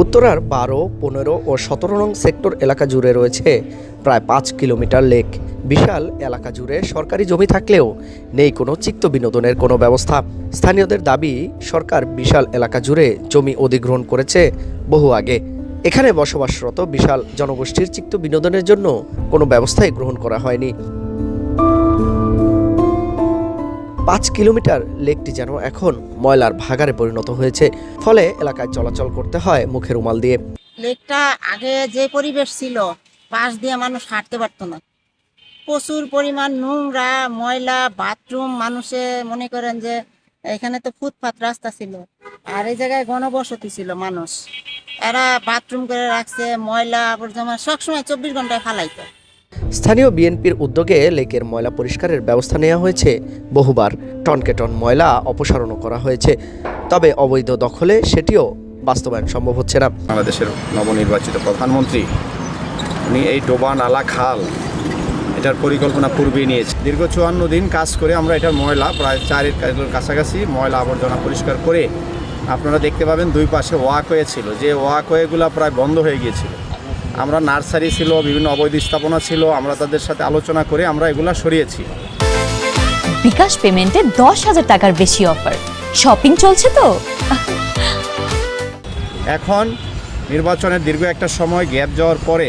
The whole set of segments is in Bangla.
উত্তরার ১২, ১৫ ও ১৭ নং সেক্টর এলাকা জুড়ে রয়েছে প্রায় ৫ কিলোমিটার লেক। বিশাল এলাকা জুড়ে সরকারি জমি থাকলেও নেই কোনো চিত্ত বিনোদনের কোনো ব্যবস্থা। স্থানীয়দের দাবি, সরকার বিশাল এলাকা জুড়ে জমি অধিগ্রহণ করেছে বহু আগে। এখানে বসবাসরত বিশাল জনগোষ্ঠীর চিত্ত বিনোদনের জন্য কোনো ব্যবস্থাই গ্রহণ করা হয়নি। ৫ কিলোমিটার লেকটি যেন এখন ময়লার ভাগাড়ে পরিণত হয়েছে, ফলে এলাকায় চলাচল করতে হয় মুখে রুমাল দিয়ে। লেকটা আগে যে পরিবেশ ছিল, পাশ দিয়ে মানুষ হাঁটতে পারতো না। প্রচুর পরিমাণ নোংরা, ময়লা, বাথরুম। মানুষে মনে করেন যে এখানে তো ফুটপাত রাস্তা ছিল, আর এই জায়গায় গণবসতি ছিল। মানুষ এরা বাথরুম করে রাখছে, ময়লা আবর্জনা সবসময় ২৪ ঘন্টায় ফালাইতো। স্থানীয় বিএনপির উদ্যোগে লেকের ময়লা পরিষ্কারের ব্যবস্থা নেওয়া হয়েছে বহুবার। টনকে টন ময়লা অপসারণও করা হয়েছে, তবে অবৈধ দখলে সেটিও বাস্তবায়ন সম্ভব হচ্ছে না। বাংলাদেশের নবনির্বাচিত প্রধানমন্ত্রী উনি এই ডোবা, নালা, খাল এটার পরিকল্পনা পূর্বেই নিয়েছে। দীর্ঘ ৫৪ দিন কাজ করে আমরা এটার ময়লা প্রায় ৪ কিলোর কাছাকাছি ময়লা আবর্জনা পরিষ্কার করে আপনারা দেখতে পাবেন দুই পাশে ওয়াকওয়ে ছিল, যে ওয়াকওয়েগুলো প্রায় বন্ধ হয়ে গিয়েছিল। আমরা নার্সারি ছিল, বিভিন্ন অবৈধ স্থাপনা ছিল, আমরা তাদের সাথে আলোচনা করে আমরা এগুলা সরিয়েছি। বিকাশ পেমেন্টে ১০,০০০ টাকার বেশি অফার। শপিং চলছে তো। এখন নির্বাচনের দীর্ঘ একটা সময় গ্যাপ যাওয়ার পরে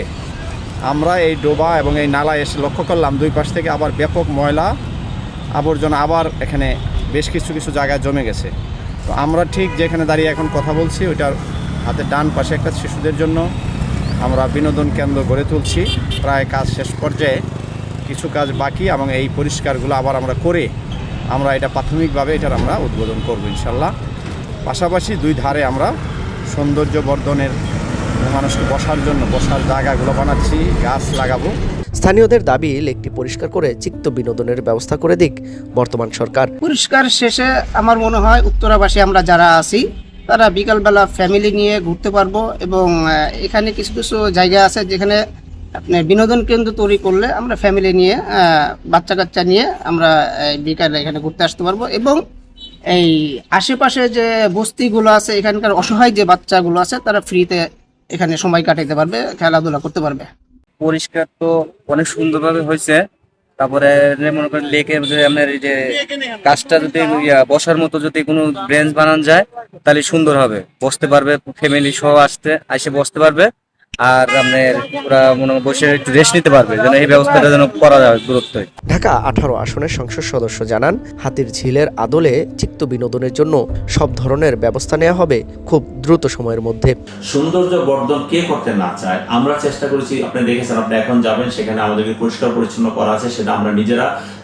আমরা এই ডোবা এবং এই নালা এসে লক্ষ্য করলাম দুই পাশ থেকে আবার ব্যাপক ময়লা আবর্জনা আবার এখানে বেশ কিছু জায়গায় জমে গেছে। তো আমরা ঠিক যেখানে দাঁড়িয়ে এখন কথা বলছি, ওইটার হাতে ডান পাশে একটা শিশুদের জন্য আমরা বিনোদন কেন্দ্র গড়ে তুলছি। প্রায় কাজ শেষ পর্যায়ে, কিছু কাজ বাকি, এবং এই পরিষ্কারগুলো আবার আমরা করে আমরা এটা প্রাথমিকভাবে এটার আমরা উদ্বোধন করব ইনশাল্লাহ। পাশাপাশি দুই ধারে আমরা সৌন্দর্য বর্ধনের, মানুষকে বসার জন্য বসার জায়গাগুলো বানাচ্ছি, গাছ লাগাবো। স্থানীয়দের দাবি, লেকটি পরিষ্কার করে চিত্ত বিনোদনের ব্যবস্থা করে দিক বর্তমান সরকার। পরিষ্কার শেষে আমার মনে হয় উত্তরাবাসী আমরা যারা আছি তারা বিকালবেলা ফ্যামিলি নিয়ে ঘুরতে পারবো, এবং এখানে কিছু জায়গা আছে যেখানে আপনার বিনোদন কেন্দ্র তৈরি করলে আমরা ফ্যামিলি নিয়ে, বাচ্চা কাচ্চা নিয়ে আমরা বিকালে এখানে ঘুরতে আসতে পারবো। এবং এই আশেপাশে যে বস্তিগুলো আছে, এখানকার অসহায় যে বাচ্চাগুলো আছে, তারা ফ্রিতে এখানে সময় কাটাতে পারবে, খেলাধুলা করতে পারবে। পরিষ্কার তো অনেক সুন্দরভাবে হয়েছে। তারপরে মনে করেন লেকের যে আপনার এই যে কাজটা যদি বসার মতো যদি কোনো ব্রেঞ্চ বানানো যায় তাহলে সুন্দর হবে, বসতে পারবে, ফ্যামিলি সহ এসে বসতে পারবে, আর আপনার ওরা মনে বসে একটু রেস্ট নিতে পারবে, যেন এই ব্যবস্থাটা যেন করা যায় গুরুত্ব। ঢাকা ১৮ আসনের সংসদ সদস্য জানান, হাতির ঝিলের আদলে চিত্ত বিনোদনের জন্য সব ধরনের ব্যবস্থা নেওয়া হবে খুব দ্রুত সময়ের মধ্যে। সৌন্দর্য বর্ধন কে করতে না চায়, আমরা চেষ্টা করেছি। আপনি দেখেছেন, আপনি এখন যাবেন, সেখানে আমাদেরকে পরিষ্কার পরিচ্ছন্ন করা আছে, সেটা আমরা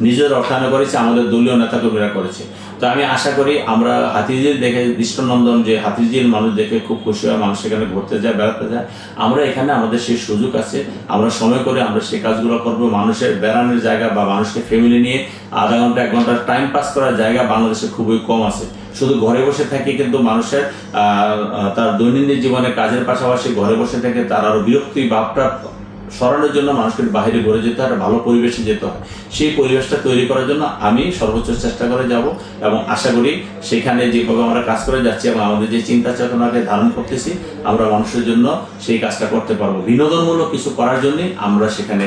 নিজের অর্থায়নে করেছি, আমাদের দলীয় নেতাকর্মীরা করেছে। তো আমি আশা করি আমরা হাতিঝিল দেখে দৃষ্টিনন্দন, যে হাতিঝিল মানুষ দেখে খুব খুশি হয়, মানুষ সেখানে ঘুরতে যায়, বেড়াতে যায়। আমরা এখানে আমাদের সেই সুযোগ আছে, আমরা সময় করে আমরা সেই কাজগুলো করবো। মানুষের বেড়ানোর জায়গা বা মানুষকে ফ্যামিলি নিয়ে আধা ঘন্টা ১ ঘন্টা টাইম পাস করার জায়গা বাংলাদেশে খুবই কম আছে। শুধু ঘরে বসে থাকি, কিন্তু মানুষের তার দৈনন্দিন জীবনে কাজের পাশাপাশি ঘরে বসে থেকে তার আরো বিরক্তি ভাবটা সরানোর জন্য মানুষকে বাইরে ঘুরে যেতে হয়, ভালো পরিবেশে যেতে হয়। সেই পরিবেশটা তৈরি করার জন্য আমি সর্বোচ্চ চেষ্টা করে যাব, এবং আশা করি সেখানে যেভাবে আমরা কাজ করে যাচ্ছি এবং আমাদের যে চিন্তা চেতনাকে ধারণ করতেছি, আমরা মানুষের জন্য সেই কাজটা করতে পারবো। বিনোদনমূলক কিছু করার জন্যই আমরা সেখানে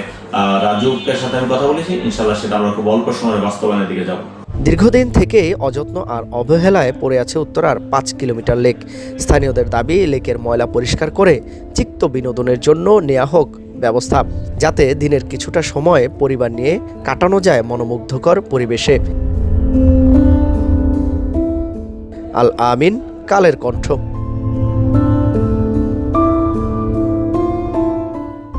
রাজুকের সাথে আমি কথা বলেছি, ইনশাল্লাহ সেটা আমরা খুব অল্প সময়ের বাস্তবায়নের দিকে যাব। দীর্ঘদিন থেকে অযত্ন আর অবহেলায় পড়ে আছে উত্তরার ৫ কিলোমিটার লেক। স্থানীয়দের দাবি, লেকের ময়লা পরিষ্কার করে চিত্ত বিনোদনের জন্য নেওয়া হোক ব্যবস্থা, যাতে দিনের কিছুটা সময় পরিবার নিয়ে কাটানো যায় মনোমুগ্ধকর পরিবেশে। আল আমিন, কালের কণ্ঠ।